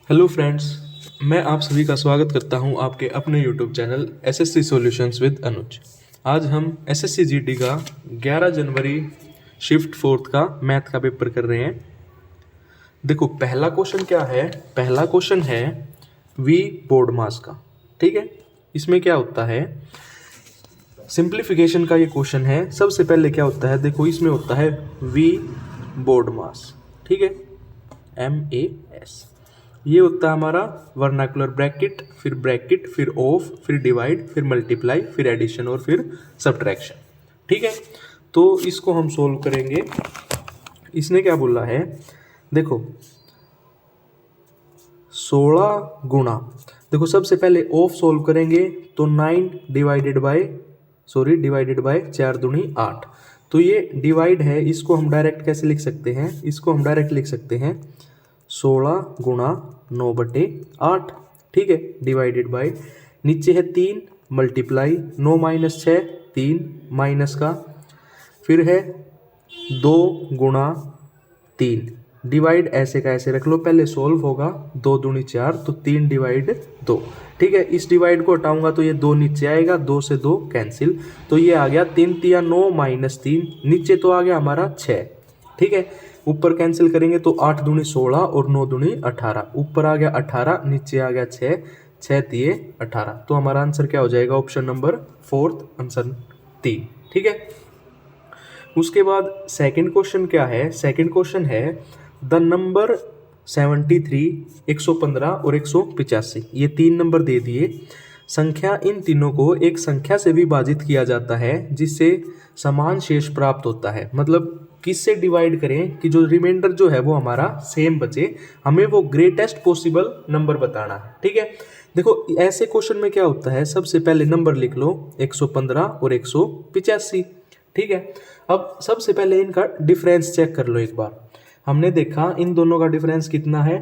Hello friends, मैं आप सभी का स्वागत करता हूं आपके अपने YouTube channel SSC solutions with Anuj. आज हम एसएससी जीडी का 11 जनवरी शिफ्ट फोर्थ का मैथ का पेपर कर रहे हैं। देखो पहला क्वेश्चन क्या है। पहला क्वेश्चन है वी बोर्ड मास का। ठीक है, इसमें क्या होता है, सिंप्लीफिकेशन का ये क्वेश्चन है। सबसे पहले क्या होता है, देखो इसमें होता है वी बोर्ड मास। ठीक है, MAS। ये होता है हमारा वर्नाकुलर ब्रैकेट, फिर ऑफ, फिर डिवाइड, फिर मल्टीप्लाई, फिर एडिशन और फिर सब्ट्रैक्शन। ठीक है, तो इसको हम सोल्व करेंगे। इसने क्या बोला है, देखो 16 गुना, देखो सबसे पहले ऑफ सोल्व करेंगे तो 9 डिवाइडेड बाय 4 दूनी 8। तो ये डिवाइड है, इसको हम डायरेक्ट कैसे लिख सकते हैं, इसको हम डायरेक्ट लिख सकते हैं 16 गुणा 9/8। ठीक है, डिवाइडेड बाय, नीचे है 3 मल्टीप्लाई 9 माइनस 6 3 माइनस का, फिर है 2 गुणा 3, डिवाइड ऐसे का ऐसे रख लो, पहले सोल्व होगा 2 दूनी 4 तो 3 डिवाइड 2। ठीक है, इस डिवाइड को हटाऊंगा तो ये 2 नीचे आएगा, 2 से 2 कैंसिल, तो ये आ गया 3 तिया 9 माइनस 3, नीचे तो आ गया हमारा 6। ठीक है, ऊपर कैंसिल करेंगे तो 8 दूनी 16 और 9 दूनी 18, ऊपर आ गया 18, नीचे आ गया 6, 6 तिये 18। तो हमारा आंसर क्या हो जाएगा, ऑप्शन नंबर 4 आंसर 3। ठीक है, उसके बाद सेकंड क्वेश्चन क्या है, सेकंड क्वेश्चन है द नंबर 73, 115 और 185, ये 3 नंबर दे दिए। संख्या, इन तीनों को एक संख्या से विभाजित किया जाता है जिससे समान शेष प्राप्त होता है। मतलब किससे डिवाइड करें कि जो रिमाइंडर जो है वो हमारा सेम बचे, हमें वो ग्रेटेस्ट पॉसिबल नंबर बताना है। ठीक है, देखो ऐसे क्वेश्चन में क्या होता है, सबसे पहले नंबर लिख लो 115 और 185। ठीक है, अब सबसे पहले इनका डिफरेंस चेक कर लो एक बार। हमने देखा इन दोनों का डिफरेंस कितना है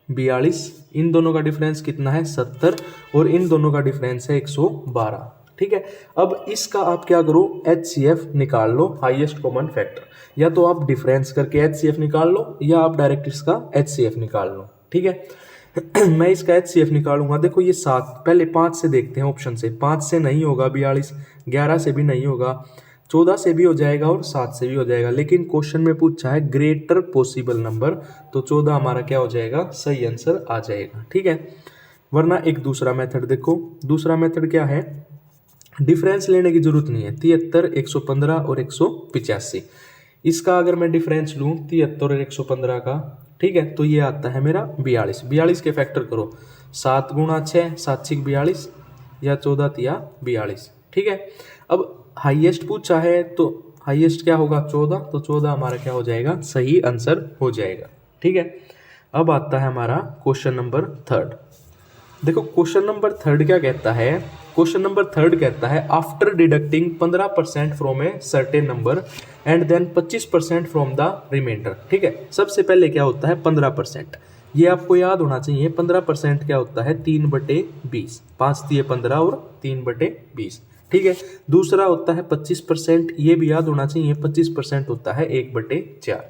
42, इन दोनों का डिफरेंस कितना है 70 और इन दोनों का डिफरेंस है 112। ठीक है, अब इसका आप क्या करो, HCF निकाल लो, हाईएस्ट कॉमन फैक्टर। या तो आप डिफरेंस करके HCF निकाल लो या आप डायरेक्ट इसका HCF निकाल लो। ठीक है, मैं इसका HCF निकालूंगा। देखो ये 7, पहले 5 से देखते हैं, ऑप्शन से 5 से नहीं होगा 42, 11 से भी नहीं होगा, 14 से भी हो जाएगा और 7 से भी हो जाएगा, लेकिन क्वेश्चन में पूछा है ग्रेटर पॉसिबल नंबर, तो 14 हमारा क्या हो जाएगा, सही आंसर आ जाएगा। ठीक है, वरना एक दूसरा मेथड देखो, दूसरा मेथड क्या है, डिफरेंस लेने की जरूरत नहीं है, 73, 115 और 185, इसका अगर मैं डिफरेंस लूँ 73 और 115 का, ठीक है, तो ये आता है मेरा 42। 42 के फैक्टर करो, 7 गुणा 6 7 6 42 या 14 तिया 42। ठीक है, अब हाईएस्ट पूछा है तो हाईएस्ट क्या होगा 14, तो 14 हमारा क्या हो जाएगा, सही आंसर हो जाएगा। ठीक है, अब आता है हमारा क्वेश्चन नंबर 3। देखो क्वेश्चन नंबर 3 क्या कहता है, क्वेश्चन नंबर 3 कहता है after deducting 15% from a certain number and then 25% from the remainder. ठीक है, सबसे पहले क्या होता है 15%, ये आपको याद होना चाहिए। 15% क्या होता है 3/20, 5 तिये 15 और 3/20। ठीक है, दूसरा होता है 25%, ये भी याद होना चाहिए, 25% होता है 1/4।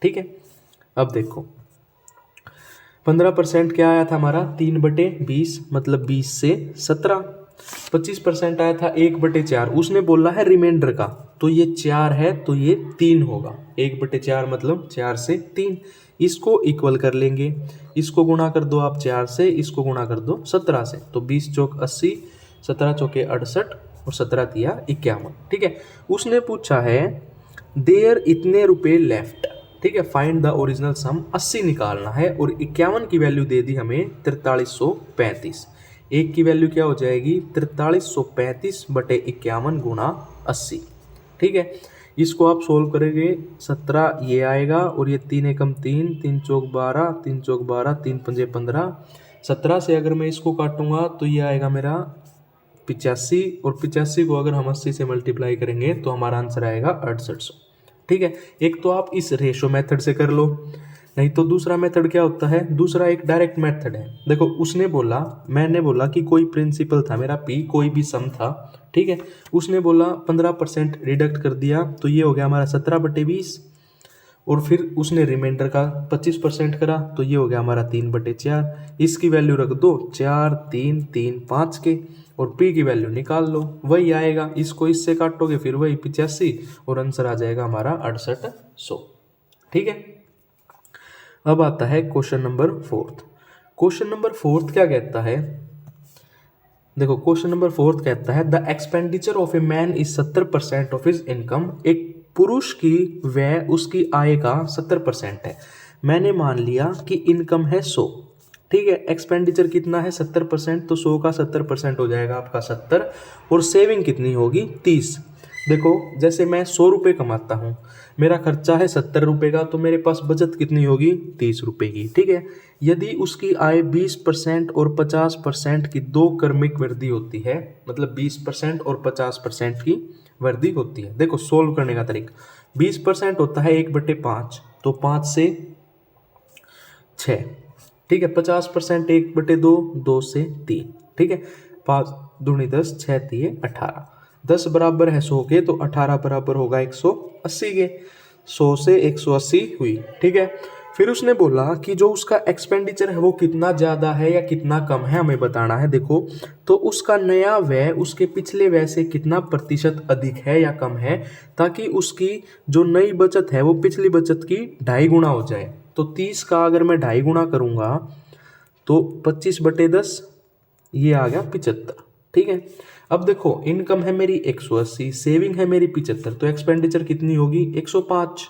ठीक है, अब देखो 15% क्या आया था हमारा 3/20, मतलब 20 से 17। 25% आया था 1/4, उसने बोला है रिमाइंडर का, तो ये 4 है तो ये 3 होगा, 1/4 मतलब 4 से 3। इसको इक्वल कर लेंगे, इसको गुणा कर दो आप 4 से, इसको गुणा कर दो 17 से, तो 20 चौक 80, 17 चौके 68 और 17 तिया 51। ठीक है, उसने पूछा है देयर इतने रुपए लेफ्ट। ठीक है, फाइंड द ओरिजिनल सम, 80 निकालना है और 51 की वैल्यू दे दी हमें 4335। एक की वैल्यू क्या हो जाएगी 4335/51 गुणा 80। ठीक है, इसको आप सोल्व करेंगे 17 ये आएगा और ये 3 एकम 3, 3 चौक 12, 3 चौक 12, 3 पंजे 15। 17 से अगर मैं इसको काटूंगा तो ये आएगा मेरा 85 और 85 को अगर हम 80 से मल्टीप्लाई करेंगे तो हमारा आंसर आएगा 6800। ठीक है, एक तो आप इस रेशो मेथड से कर लो, नहीं तो दूसरा मेथड क्या होता है, दूसरा एक डायरेक्ट मेथड है। देखो उसने बोला, मैंने बोला कि कोई प्रिंसिपल था मेरा P, कोई भी सम था। ठीक है, उसने बोला 15% डिडक्ट कर दिया तो ये हो गया हमारा 17/20 और फिर उसने रिमाइंडर का 25% करा, तो ये हो गया हमारा 3/4। इसकी वैल्यू रख दो 4, 3, 3, 5 के, और p की वैल्यू निकाल लो, वही आएगा। इसको इससे काटोगे फिर वही 85, और आंसर आ जाएगा हमारा 6800। ठीक है। अब आता है क्वेश्चन नंबर 4। क्वेश्चन नंबर 4 क्या कहता है, देखो क्वेश्चन नंबर 4 कहता है the expenditure of a man is 70% of his income. एक पुरुष की व्यय उसकी आय का 70% है। मैंने मान लिया कि इनकम है 100, ठीक है, एक्सपेंडिचर कितना है 70%, तो 100 का 70% हो जाएगा आपका 70, और सेविंग कितनी होगी 30। देखो जैसे मैं 100 रुपये कमाता हूँ, मेरा खर्चा है 70 रुपये का, तो मेरे पास बचत कितनी होगी 30 रुपये की। ठीक है। यदि उसकी आय 20% और 50% की दो क्रमिक वृद्धि होती है, मतलब 20% और 50% की वृद्धि होती है। देखो सोल्व करने का तरीका, 20% होता है 1/5, तो 5 से 6, ठीक है। 50% 1/2, 2 से 3, ठीक है। 5 दूनी 10, 6 3 18, 10 बराबर है 100 के, तो 18 बराबर होगा 180 के। 100 से 180 हुई, ठीक है। फिर उसने बोला कि जो उसका एक्सपेंडिचर है वो कितना ज़्यादा है या कितना कम है, हमें बताना है। देखो तो उसका नया व्यय उसके पिछले व्यय से कितना प्रतिशत अधिक है या कम है, ताकि उसकी जो नई बचत है वो पिछली बचत की 2.5 गुना हो जाए। तो 30 का अगर मैं 2.5 गुना करूँगा तो 25/10, ये आ गया 75, ठीक है। अब देखो इनकम है मेरी 180, सेविंग है मेरी 75, तो एक्सपेंडिचर कितनी होगी 105,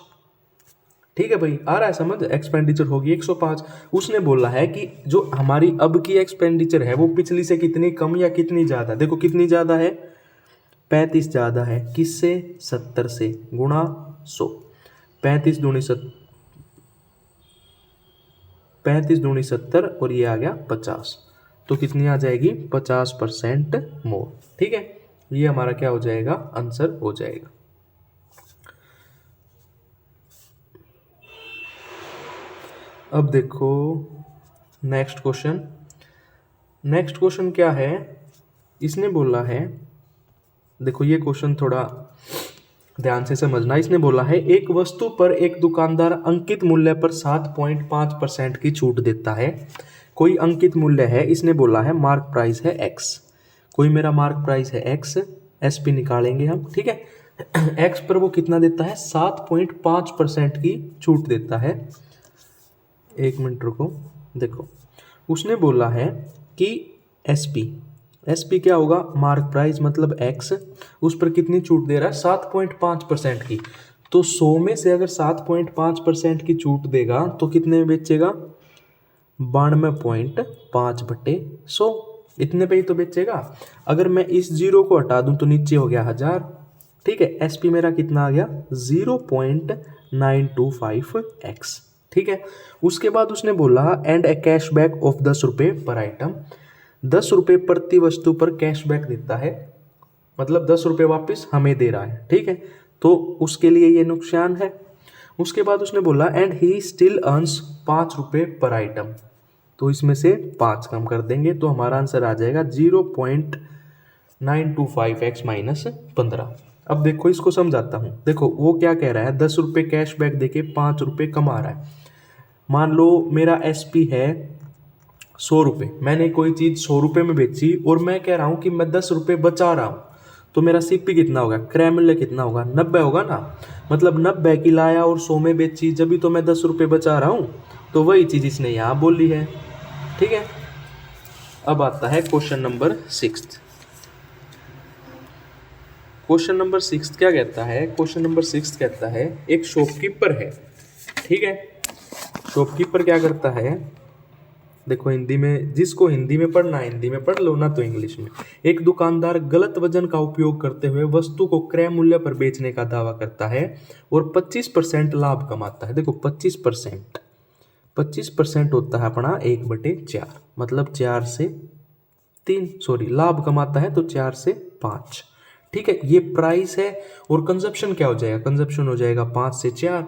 ठीक है भाई, आ रहा है समझ, एक्सपेंडिचर होगी 105। उसने बोला है कि जो हमारी अब की एक्सपेंडिचर है वो पिछली से कितनी कम या कितनी ज़्यादा। देखो कितनी ज़्यादा है, 35 ज़्यादा है, किससे 70 से, गुणा 100, 35 दूनी 70 और ये आ गया 50, तो कितनी आ जाएगी 50% मोर, ठीक है। ये हमारा क्या हो जाएगा, आंसर हो जाएगा। अब देखो नेक्स्ट क्वेश्चन। नेक्स्ट क्वेश्चन क्या है, इसने बोला है, देखो ये क्वेश्चन थोड़ा ध्यान से समझना। इसने बोला है एक वस्तु पर एक दुकानदार अंकित मूल्य पर 7.5% की छूट देता है। कोई अंकित मूल्य है, इसने बोला है मार्क प्राइस है x, कोई मेरा मार्क प्राइस है x, SP निकालेंगे हम, ठीक है। x पर वो कितना देता है 7.5% की छूट देता है। एक मिनट रुको, देखो उसने बोला है कि SP क्या होगा, मार्क प्राइस मतलब x, उस पर कितनी छूट दे रहा है 7.5% की। तो 100 में से अगर 7.5% की छूट देगा तो कितने में बेचेगा, 92.5/100, इतने पे ही तो बेचेगा। अगर मैं इस जीरो को हटा दूं तो नीचे हो गया 1000, ठीक है। SP मेरा कितना आ गया 0.925x, ठीक है। उसके बाद उसने बोला एंड ए कैशबैक ऑफ 10 रुपये पर आइटम, 10 रुपये प्रति वस्तु पर कैशबैक देता है, मतलब 10 रुपये वापस हमें दे रहा है, ठीक है। तो उसके लिए ये नुकसान है। उसके बाद उसने बोला एंड ही स्टिल अर्न्स 5 रुपये पर आइटम, तो इसमें से 5 कम कर देंगे तो हमारा आंसर आ जाएगा 0.925x माइनस 15। अब देखो इसको समझाता हूँ। देखो वो क्या कह रहा है, 10 रुपये कैशबैक देके 5 रुपये कमा रहा है। मान लो मेरा SP है 100 रुपये, मैंने कोई चीज़ 100 रुपये में बेची और मैं कह रहा हूँ कि मैं 10 रुपये बचा रहा हूँ, तो मेरा CP कितना होगा, क्रय मूल्य कितना होगा 90 होगा ना। मतलब 90 की लाया और 100 में बेची, जब भी तो मैं 10 रुपये बचा रहा हूँ। तो वही चीज़ इसने यहाँ बोली है, ठीक है। अब आता है क्वेश्चन नंबर 6। क्वेश्चन नंबर 6 क्या कहता है, क्वेश्चन नंबर 6 कहता है एक शॉपकीपर है, ठीक है। शॉपकीपर क्या करता है, देखो हिंदी में, जिसको हिंदी में पढ़ना है हिंदी में पढ़ लो ना तो इंग्लिश में। एक दुकानदार गलत वजन का उपयोग करते हुए वस्तु को क्रय मूल्य पर बेचने का दावा करता है और 25% लाभ कमाता है। देखो 25% होता है अपना 1/4, मतलब 4 से 3, सॉरी लाभ कमाता है तो 4 से 5, ठीक है। ये प्राइस है और कंजप्शन क्या हो जाएगा, कंजप्शन हो जाएगा 5 से 4।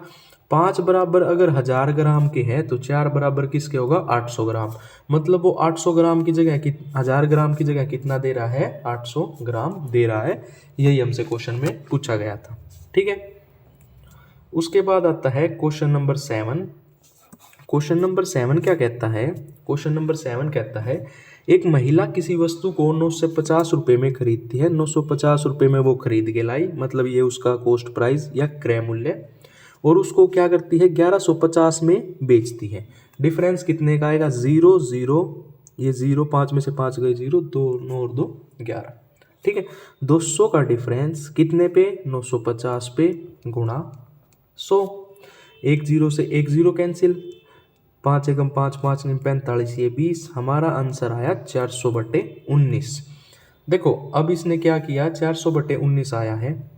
5 बराबर अगर 1000 ग्राम के है तो 4 बराबर किसके होगा 800 ग्राम, मतलब वो 800 ग्राम की जगह 1000 ग्राम की जगह कितना दे रहा है 800 ग्राम दे रहा है। यही हमसे क्वेश्चन में पूछा गया था, ठीक है। उसके बाद आता है क्वेश्चन नंबर 7। क्वेश्चन नंबर 7 क्या कहता है? क्वेश्चन नंबर 7 कहता है एक महिला किसी वस्तु को 950 रुपये में खरीदती है। 950 रुपये में वो खरीद के लाई, मतलब ये उसका कॉस्ट प्राइस या क्रय मूल्य, और उसको क्या करती है 1150 में बेचती है। डिफरेंस कितने का आएगा? 0 0, ये 0 5 में से 5 गए 0, 2 9 और 2 11। ठीक है, 200 का डिफरेंस कितने पे? 950 पे गुणा 100। एक 0 से एक 0 कैंसिल, 5 एकम 5, 5 निम 45, ये 20। हमारा आंसर आया 400/19। देखो अब इसने क्या किया, 400/19 आया है,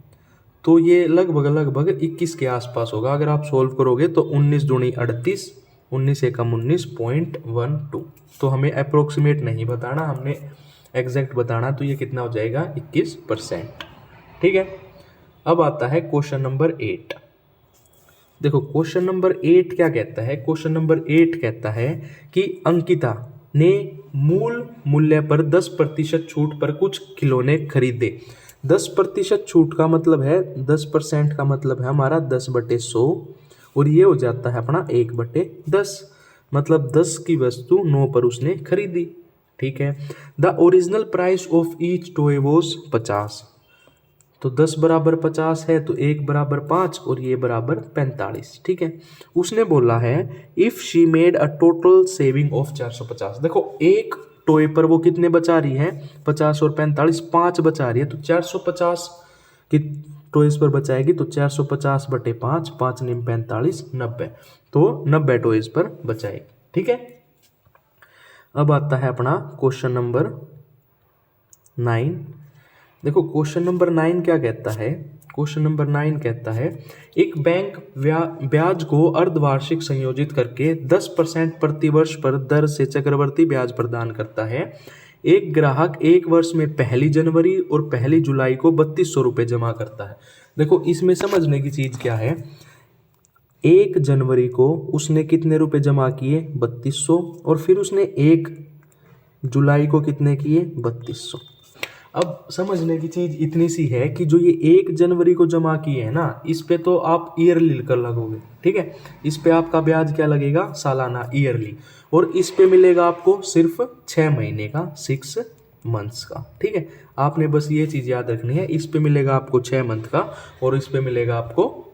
तो ये लगभग 21 के आसपास होगा। अगर आप सोल्व करोगे तो 19 दूनी 38, 19 एकम 19.12। तो हमें अप्रोक्सीमेट नहीं बताना, हमने एग्जैक्ट बताना। तो ये कितना हो जाएगा? 21%। ठीक है, अब आता है क्वेश्चन नंबर 8। देखो क्वेश्चन नंबर 8 क्या कहता है? क्वेश्चन नंबर 8 कहता है कि अंकिता ने मूल मूल्य पर 10% छूट पर कुछ खिलौने खरीदे। 10% छूट का मतलब है 10% का मतलब है हमारा 10/100, और ये हो जाता है अपना 1/10, मतलब 10 की वस्तु 9 पर उसने खरीदी। ठीक है, the original price of each toy was 50। तो 10 बराबर 50 है, तो 1 बराबर 5 और ये बराबर 45। ठीक है, उसने बोला है if she made a total saving of 450। देखो एक टॉय पर वो कितने बचा रही है? 50 और 45, 5 बचा रही है, तो 450 की टॉयज पर बचाएगी, तो 450/5, 5 निम 45, 90। तो 90 टॉयज पर बचाएगी। ठीक है, अब आता है अपना क्वेश्चन नंबर 9। देखो क्वेश्चन नंबर 9 क्या कहता है? क्वेश्चन नंबर 9 कहता है एक बैंक ब्याज को अर्धवार्षिक संयोजित करके 10% प्रतिवर्ष पर दर से चक्रवर्ती ब्याज प्रदान करता है। एक ग्राहक एक वर्ष में 1 जनवरी और 1 जुलाई को 3200 रुपये जमा करता है। देखो इसमें समझने की चीज़ क्या है, 1 जनवरी को उसने कितने रुपए जमा किए? 3200, और फिर उसने 1 जुलाई को कितने किए? 3200। अब समझने की चीज़ इतनी सी है कि जो ये 1 जनवरी को जमा किए हैं ना, इस पे तो आप ईयरली लेकर लगोगे। ठीक है, इस पे आपका ब्याज क्या लगेगा? सालाना, ईयरली। और इस पे मिलेगा आपको सिर्फ 6 महीने का, 6 मंथ्स का। ठीक है, आपने बस ये चीज़ याद रखनी है, इस पे मिलेगा आपको 6 मंथ का और इस पे मिलेगा आपको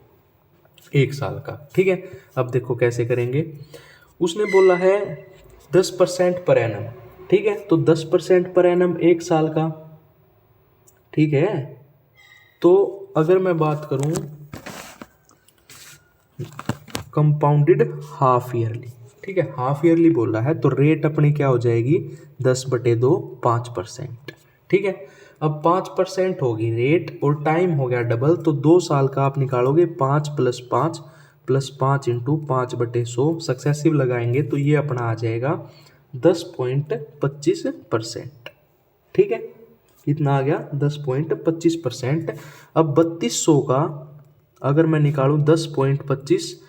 1 साल का। ठीक है, अब देखो कैसे करेंगे। उसने बोला है 10% पर एनम। ठीक है, तो 10% पर एनम 1 साल का। ठीक है, तो अगर मैं बात करूं कंपाउंडेड हाफ ईयरली, ठीक है, हाफ ईयरली बोल रहा है, तो रेट अपनी क्या हो जाएगी? 10/2, 5%। ठीक है, अब 5% होगी रेट और टाइम हो गया डबल, तो 2 साल का आप निकालोगे 5 + 5 + 5 × 5/100 सक्सेसिव लगाएंगे तो ये अपना आ जाएगा 10.25%। ठीक है, कितना आ गया? 10.25%। अब 3200 का अगर मैं निकालूं 10.25,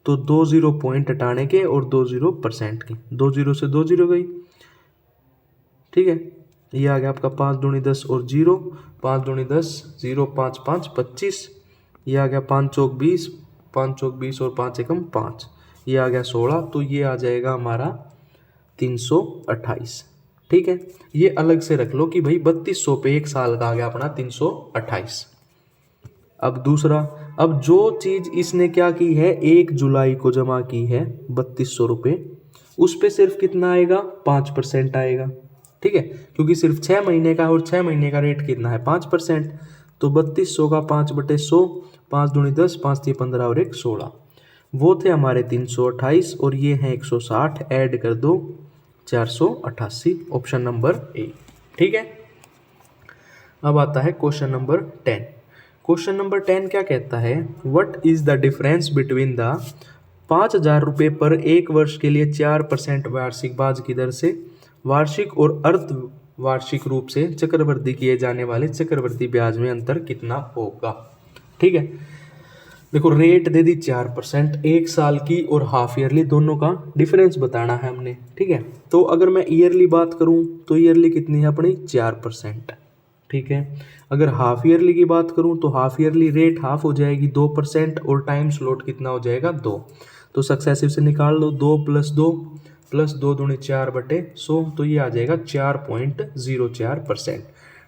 तो 2 0 पॉइंट हटाने के और 2 0% की, 2 0 से 2 0 गई। ठीक है, ये आ गया आपका 5 दूनी 10 और 0, 5 दूनी 10, 0 5 5 25। ये आ गया 5 चौक 20, 5 चौक 20 और 5 एकम 5, ये आ गया 16। तो ये आ जाएगा हमारा 328। ठीक है, ये अलग से रख लो कि भाई 3200 पे 1 साल का आ गया अपना 328। अब दूसरा, अब जो चीज़ इसने क्या की है 1 जुलाई को जमा की है 3200 रुपये, उस पे सिर्फ कितना आएगा? 5% आएगा। ठीक है, क्योंकि सिर्फ 6 महीने का और 6 महीने का रेट कितना है? 5%। तो 3200 का 5/100, 5 दूनी 10, 5 3 15 और 1 16। वो थे हमारे 328 और ये हैं 160, ऐड कर दो 488, ऑप्शन नंबर ए। ठीक है, अब आता है क्वेश्चन नंबर 10। क्वेश्चन नंबर 10 क्या कहता है? What is the difference between the 5000 रुपये पर 1 वर्ष के लिए 4% वार्षिक ब्याज की दर से वार्षिक और अर्ध वार्षिक रूप से चक्रवृद्धि किए जाने वाले चक्रवृद्धि ब्याज में अंतर कितना होगा? ठीक है, देखो रेट दे दी 4%, 1 साल की और हाफ ईयरली, दोनों का डिफरेंस बताना है हमने। ठीक है, तो अगर मैं ईयरली बात करूं तो ईयरली कितनी है अपनी? 4%। ठीक है। अगर हाफ ईयरली की बात करूं तो हाफ ईयरली रेट हाफ हो जाएगी 2% और टाइम स्लॉट कितना हो जाएगा 2। तो सक्सेसिव से निकाल लो, 2 + 2 दूनी 4/100, तो ये आ जाएगा 4.04%।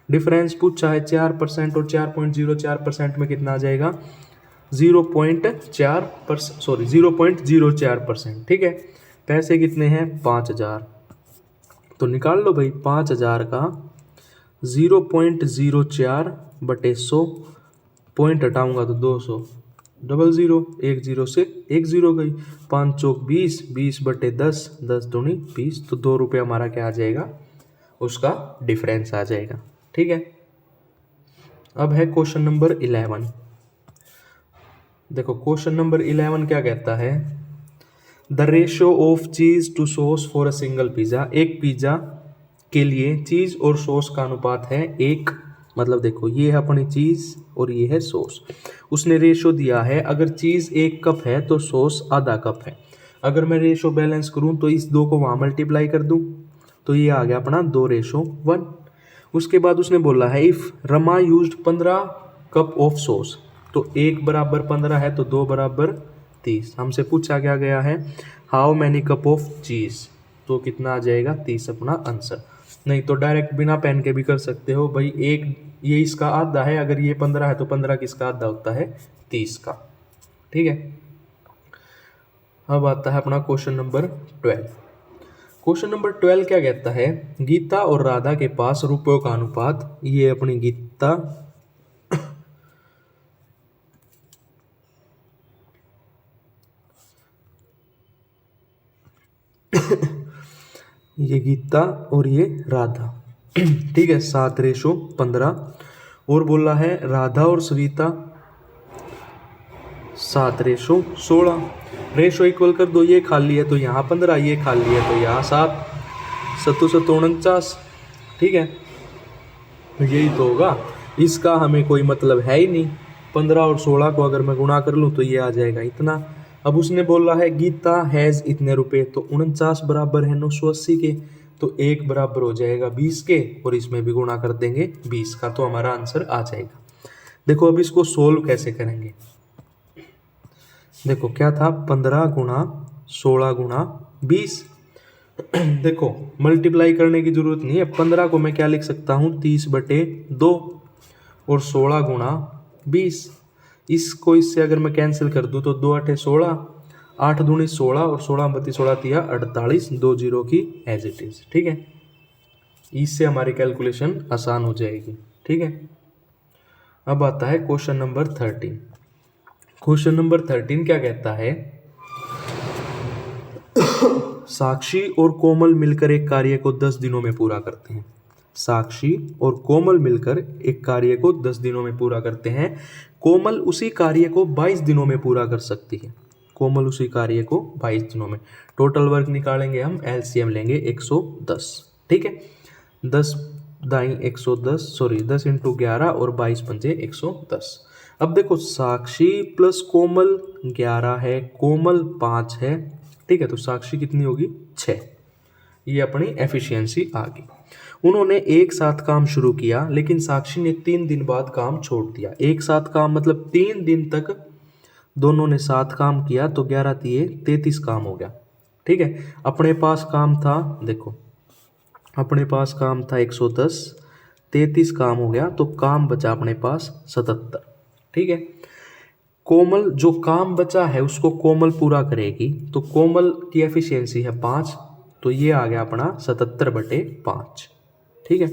डिफरेंस पूछा है 4% और 4.04% में कितना आ जाएगा 0.04%। ठीक है। पैसे कितने हैं 5000, तो निकाल लो भाई 5000 का 0.04/100, पॉइंट हटाऊंगा तो 200, 00, 10 से 10 गई, 5 चौक 20, 20/10, 10 दूनी 20, तो 2 रुपये हमारा क्या आ जाएगा, उसका डिफरेंस आ जाएगा। ठीक है। अब है क्वेश्चन नंबर 11। देखो क्वेश्चन नंबर 11 क्या कहता है, the ratio of cheese to sauce for a single pizza. एक पिज्जा के लिए चीज और सॉस का अनुपात है 1, मतलब देखो ये है अपनी चीज और ये है सॉस। उसने रेशियो दिया है, अगर चीज 1 कप है तो सॉस आधा कप है। अगर मैं रेशियो बैलेंस करूं तो इस 2 को वहां मल्टीप्लाई कर दूं तो ये आ गया अपना 2:1। उसके बाद उसने बोला है if Rama used 15 cup of sauce, तो 1 = 15 है तो 2 = 30। हमसे पूछा क्या गया है हाउ मैनी कप ऑफ चीज, तो कितना आ जाएगा 30 अपना आंसर। नहीं तो डायरेक्ट बिना पेन के भी कर सकते हो भाई, एक ये इसका आधा है, अगर ये 15 है तो 15 किसका आधा होता है 30 का। ठीक है। अब आता है अपना क्वेश्चन नंबर 12। क्वेश्चन नंबर 12 क्या कहता है, गीता और राधा के पास रुपयों का अनुपात, ये अपनी गीता ये गीता और ये राधा, ठीक है, 7:15। और बोला है राधा और सविता 7:16। रेशो इक्वल कर दो, ये खाली है तो यहाँ 15, ये खाली है तो यहाँ 7, 7 ठीक है, यही तो होगा। इसका हमें कोई मतलब है ही नहीं। 15 और 16 को अगर मैं गुणा कर लूँ तो ये आ जाएगा इतना। अब उसने बोला है गीता हैज़ इतने रुपए, तो 49 बराबर है 980 के, तो 1 बराबर हो जाएगा 20 के, और इसमें भी गुणा कर देंगे 20 का, तो हमारा आंसर आ जाएगा। देखो अब इसको सोल्व कैसे करेंगे। देखो क्या था 15 गुणा 16 गुणा 20। देखो मल्टीप्लाई करने की जरूरत नहीं है। 15 को मैं क्या लिख सकता हूँ 30/2 और 16 गुणा 20। इसको इससे अगर मैं कैंसिल कर दूँ तो 2 8 16, 8 दूनी 16 और 16 बत्ती 16 तिया 48, 2 0 की एज इट इज। ठीक है, इससे हमारी कैलकुलेशन आसान हो जाएगी। ठीक है। अब आता है क्वेश्चन नंबर 13। क्वेश्चन नंबर 13 क्या कहता है, साक्षी और कोमल मिलकर एक कार्य को 10 दिनों में पूरा करते हैं। साक्षी और कोमल मिलकर एक कार्य को 10 दिनों में पूरा करते हैं। कोमल उसी कार्य को 22 दिनों में पूरा कर सकती है। कोमल उसी कार्य को 22 दिनों में। टोटल वर्क निकालेंगे हम, एलसीएम लेंगे 110। ठीक है, 10 दाई 110, सॉरी 10 × 11 और 22 पंजे 110। अब देखो साक्षी प्लस कोमल 11 है, कोमल 5 है। ठीक है, तो साक्षी कितनी होगी 6। ये अपनी एफिशिएंसी आ गई। उन्होंने एक साथ काम शुरू किया, लेकिन साक्षी ने 3 दिन बाद काम छोड़ दिया। एक साथ काम मतलब 3 दिन तक दोनों ने साथ काम किया, तो 11 तिये 33 काम हो गया। ठीक है, अपने पास काम था, देखो अपने पास काम था 110, 33 काम हो गया, तो काम बचा अपने पास 77। ठीक है, कोमल जो काम बचा है उसको कोमल पूरा करेगी, तो कोमल की एफिशिएंसी है 5, तो ये आ गया अपना 77/5। ठीक है,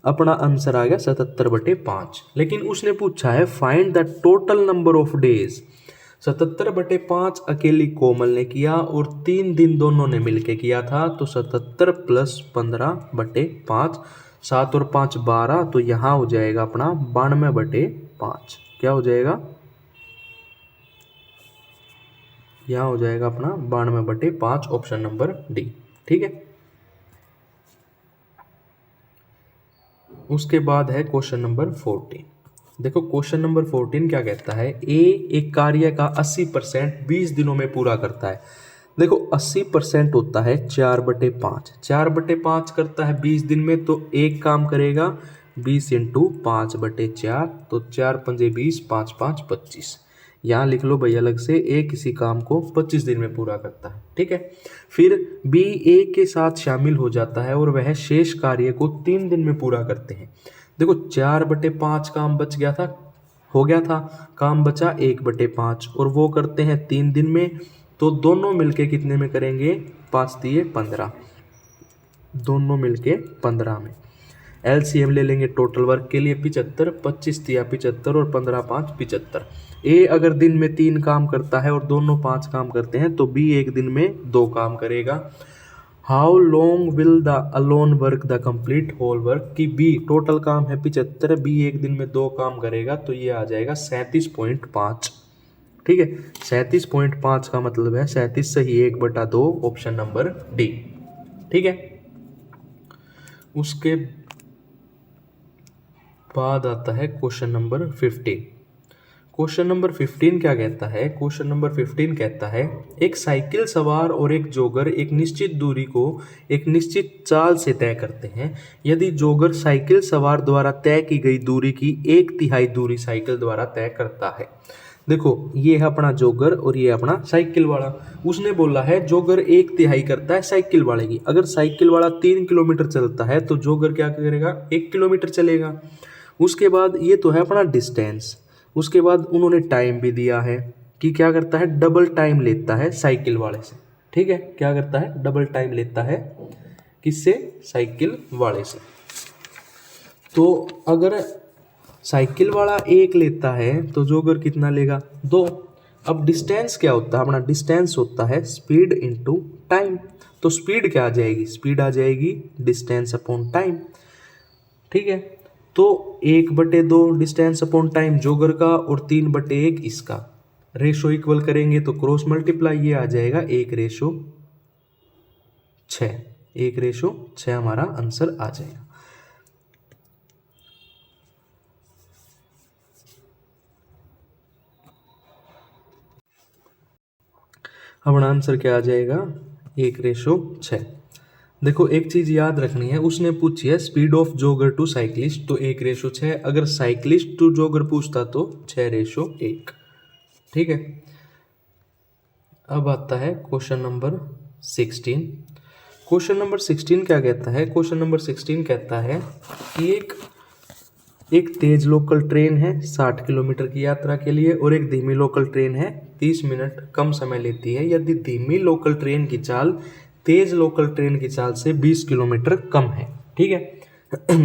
अपना आंसर आ गया 77/5। लेकिन उसने पूछा है find the total number of days. 77/5 अकेली कोमल ने किया और 3 दिन दोनों ने मिलके किया था, तो 77 + 15/5, 7 और 5 12, तो यहाँ हो जाएगा अपना 92/5। क्या हो जाएगा, यहाँ हो जाएगा अपना 92/5, ऑप्शन नंबर डी। ठीक है, उसके बाद है क्वेश्चन नंबर 14। देखो क्वेश्चन नंबर 14 क्या कहता है, ए एक कार्य का 80% 20 दिनों में पूरा करता है। देखो 80% होता है 4/5, 4/5 करता है 20 दिन में, तो एक काम करेगा 20 इंटू 5/4, तो 4×5 = 20, 5×5 = 25। यहाँ लिख लो भाई अलग से, ए किसी काम को 25 दिन में पूरा करता है, ठीक है। फिर बी ए के साथ शामिल हो जाता है और वह शेष कार्य को 3 दिन में पूरा करते हैं। देखो 4/5 काम बच गया था, हो गया था, काम बचा 1/5 और वो करते हैं 3 दिन में, तो दोनों मिलके कितने में करेंगे, 5 × 15, दोनों मिलके 15 में। एलसीएम ले लेंगे टोटल वर्क के लिए 75, 25 × 75 और 15×5 = 75। ए अगर दिन में 3 काम करता है और दोनों 5 काम करते हैं तो बी एक दिन में 2 काम करेगा। How long will the alone work the complete whole work, की बी टोटल काम है 75, बी एक दिन में 2 काम करेगा, तो ये आ जाएगा 37.5, ठीक है। 37.5 का मतलब है 37 सही 1/2, ऑप्शन नंबर डी, ठीक है। उसके बाद आता है क्वेश्चन नंबर 15। क्वेश्चन नंबर 15 क्या कहता है, क्वेश्चन नंबर 15 कहता है एक साइकिल सवार और एक जॉगर एक निश्चित दूरी को एक निश्चित चाल से तय करते हैं। यदि जॉगर साइकिल सवार द्वारा तय की गई दूरी की 1/3 दूरी साइकिल द्वारा तय करता है। देखो ये है अपना जॉगर और ये अपना साइकिल वाला। उसने बोला है जॉगर 1/3 करता है साइकिल वाले की। अगर साइकिल वाला 3 किलोमीटर चलता है तो जॉगर क्या करेगा, 1 किलोमीटर चलेगा। उसके बाद ये तो है अपना डिस्टेंस, उसके बाद उन्होंने टाइम भी दिया है कि क्या करता है, डबल टाइम लेता है साइकिल वाले से, ठीक है। क्या करता है, डबल टाइम लेता है, किससे, साइकिल वाले से। तो अगर साइकिल वाला 1 लेता है तो जॉगर कितना लेगा, 2। अब डिस्टेंस क्या होता है, अपना डिस्टेंस होता है स्पीड इनटू टाइम। तो स्पीड क्या आ जाएगी, स्पीड आ जाएगी डिस्टेंस अपॉन टाइम, ठीक है। तो 1/2 डिस्टेंस अपॉन टाइम जॉगर का और 3/1 इसका, रेशो इक्वल करेंगे तो क्रॉस मल्टीप्लाई, ये आ जाएगा 1/6, 1/6 हमारा आंसर आ जाएगा। अपना आंसर क्या आ जाएगा, 1/6। देखो एक चीज याद रखनी है, उसने पूछी है speed of jogger to cyclist, तो 1/6। अगर साइक्लिस्ट टू जॉगर पूछता तो 6/1, ठीक है। अब आता है क्वेश्चन नंबर 16। क्वेश्चन नंबर 16 क्या कहता है, क्वेश्चन नंबर 16 कहता है कि एक तेज लोकल ट्रेन है 60 किलोमीटर की यात्रा के लिए और एक धीमी लोकल ट्रेन है 30 मिनट कम समय लेती है। यदि धीमी लोकल ट्रेन की चाल तेज लोकल ट्रेन की चाल से 20 किलोमीटर कम है, ठीक है।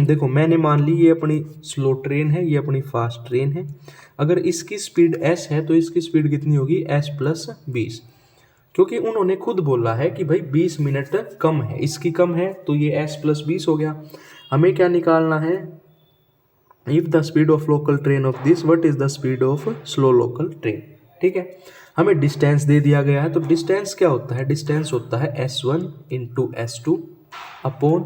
देखो मैंने मान ली ये अपनी स्लो ट्रेन है, ये अपनी फास्ट ट्रेन है। अगर इसकी स्पीड s है तो इसकी स्पीड कितनी होगी, s+20, क्योंकि उन्होंने खुद बोला है कि भाई 20 मिनट कम है, इसकी कम है तो ये s+20 हो गया। हमें क्या निकालना है, if the speed of local train of this what is the speed of slow local train, ठीक है। हमें डिस्टेंस दे दिया गया है, तो डिस्टेंस क्या होता है, डिस्टेंस होता है s1 into s2 upon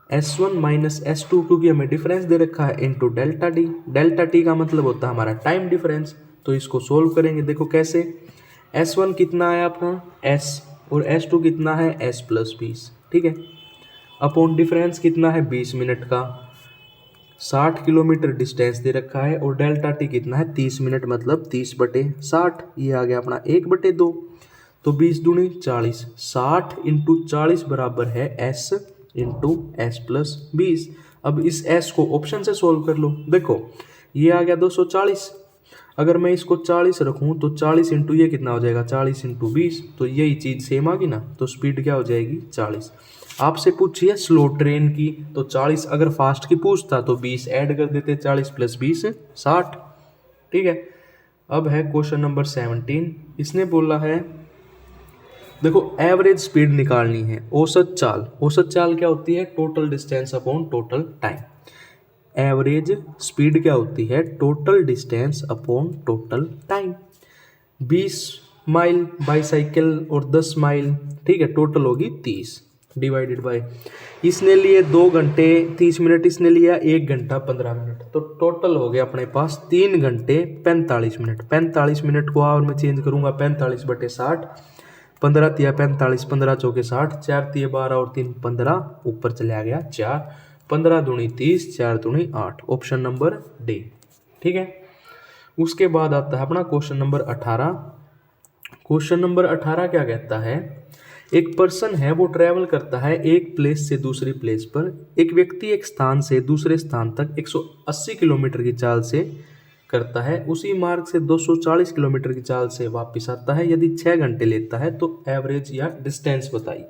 s1 minus s2, क्योंकि हमें डिफरेंस दे रखा है, into delta T. Delta T का मतलब होता है हमारा टाइम डिफरेंस। तो इसको सोल्व करेंगे, देखो कैसे, s1 कितना है अपना s और s2 कितना है s+20, ठीक है, अपॉन डिफरेंस कितना है 20 मिनट का, 60 किलोमीटर डिस्टेंस दे रखा है और डेल्टा टी कितना है 30 मिनट, मतलब 30/60, ये आ गया अपना 1/2। तो 20 दूनी 40, 60 इंटू 40 बराबर है s इंटू s+20। अब इस s को ऑप्शन से सोल्व कर लो, देखो ये आ गया 240। अगर मैं इसको 40 रखूं तो 40 इंटू ये कितना हो जाएगा, 40 इंटू 20, तो यही चीज़ सेम आ गई ना। तो स्पीड क्या हो जाएगी 40। आपसे पूछिए स्लो ट्रेन की तो 40, अगर फास्ट की पूछता तो 20 ऐड कर देते, 40 + 20 60, ठीक है। अब है क्वेश्चन नंबर 17। इसने बोला है देखो एवरेज स्पीड निकालनी है, औसत चाल। औसत चाल क्या होती है, total distance upon total time. Average speed क्या होती है, total distance upon total time. 20 mile bicycle और 10 माइल, ठीक है, टोटल होगी 30 डिवाइडेड बाय, इसने लिए 2 घंटे 30 मिनट, इसने लिया 1 घंटा 15 मिनट, तो टोटल हो गया अपने पास 3 घंटे 45 मिनट। 45 मिनट को आवर में चेंज करूंगा, 45/60, 15 × 45, 15 × 4 = 60, 4 × 12 और 3 = 15, ऊपर चला गया 4, 15 दूनी 30, 4 दूनी 8, ऑप्शन नंबर डी। ठीक है, उसके बाद आता है अपना क्वेश्चन नंबर 18। क्वेश्चन नंबर 18 क्या कहता है, एक पर्सन है वो ट्रैवल करता है एक प्लेस से दूसरी प्लेस पर। एक व्यक्ति एक स्थान से दूसरे स्थान तक 180 किलोमीटर की चाल से करता है, उसी मार्ग से 240 किलोमीटर की चाल से वापस आता है। यदि 6 घंटे लेता है तो एवरेज या डिस्टेंस बताइए।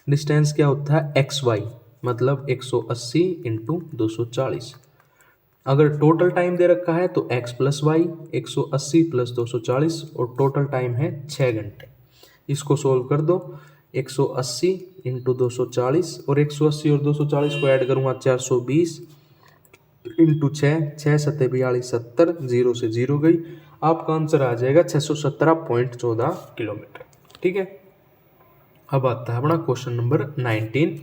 डिस्टेंस क्या होता है, एक्स वाई, मतलब 180 इंटू 240। अगर टोटल टाइम दे रखा है तो x प्लस वाई, 180 प्लस 240, और टोटल टाइम है 6 घंटे। इसको सोल्व कर दो, 180 इंटू 240, और 180 और 240 को ऐड करूँगा 420 इंटू 6, 6 सत्ते 42, 70, 0 से 0 गई। आपका आंसर आ जाएगा 617.14 किलोमीटर। ठीक है, अब आता है अपना क्वेश्चन नंबर 19।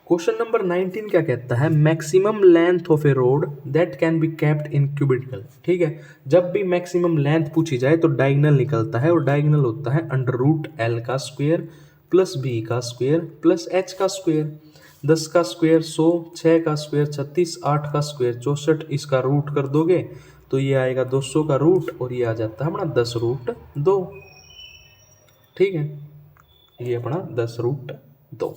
क्वेश्चन नंबर 19 क्या कहता है, maximum length of a rod that can be kept in cubical. ठीक है, जब भी मैक्सिमम लेंथ पूछी जाए तो डायगोनल निकलता है, और डायगोनल होता है अंडर रूट एल का स्क्वायर प्लस बी का स्क्वायर प्लस एच का स्क्वायर। 10 का स्क्वायर 100, 6 का स्क्वायर 36, 8 का स्क्वायर 64, इसका रूट कर दोगे तो ये आएगा 200 का रूट, और ये आ जाता है अपना 10 रूट 2। ठीक है, ये अपना 10 रूट 2।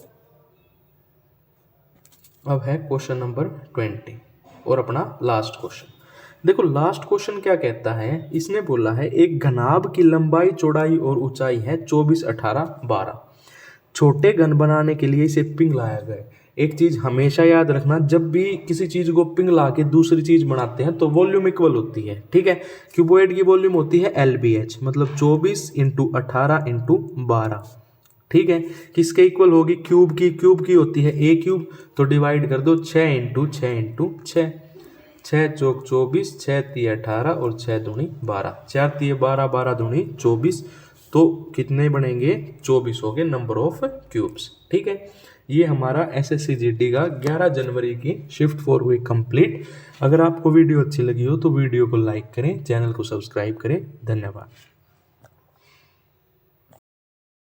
अब है क्वेश्चन नंबर 20 और अपना लास्ट क्वेश्चन। देखो लास्ट क्वेश्चन क्या कहता है, इसने बोला है एक घनाभ की लंबाई, चौड़ाई और ऊंचाई है 24, 18, 12। छोटे घन बनाने के लिए इसे पिघलाया गया। एक चीज हमेशा याद रखना, जब भी किसी चीज को पिघला के दूसरी चीज बनाते हैं तो वॉल्यूम इक्वल होती है। ठीक है, क्यूबॉइड की वॉल्यूम होती है LBH, मतलब 24 इंटू 18 इंटू 12। ठीक है, किसके इक्वल होगी, क्यूब की होती है A क्यूब, तो डिवाइड कर दो 6 इंटू 6 इंटू 6, 6 चौक 24, 6 तिये 18 और 6 दूनी 12, 4 तिये 12, 12 दूनी 24, तो कितने बनेंगे, 24 हो गए नंबर ऑफ क्यूब्स। ठीक है, ये हमारा SSCGD का 11 जनवरी की शिफ्ट 4 हुई कंप्लीट। अगर आपको वीडियो अच्छी लगी हो तो वीडियो को लाइक करें, चैनल को सब्सक्राइब करें। धन्यवाद।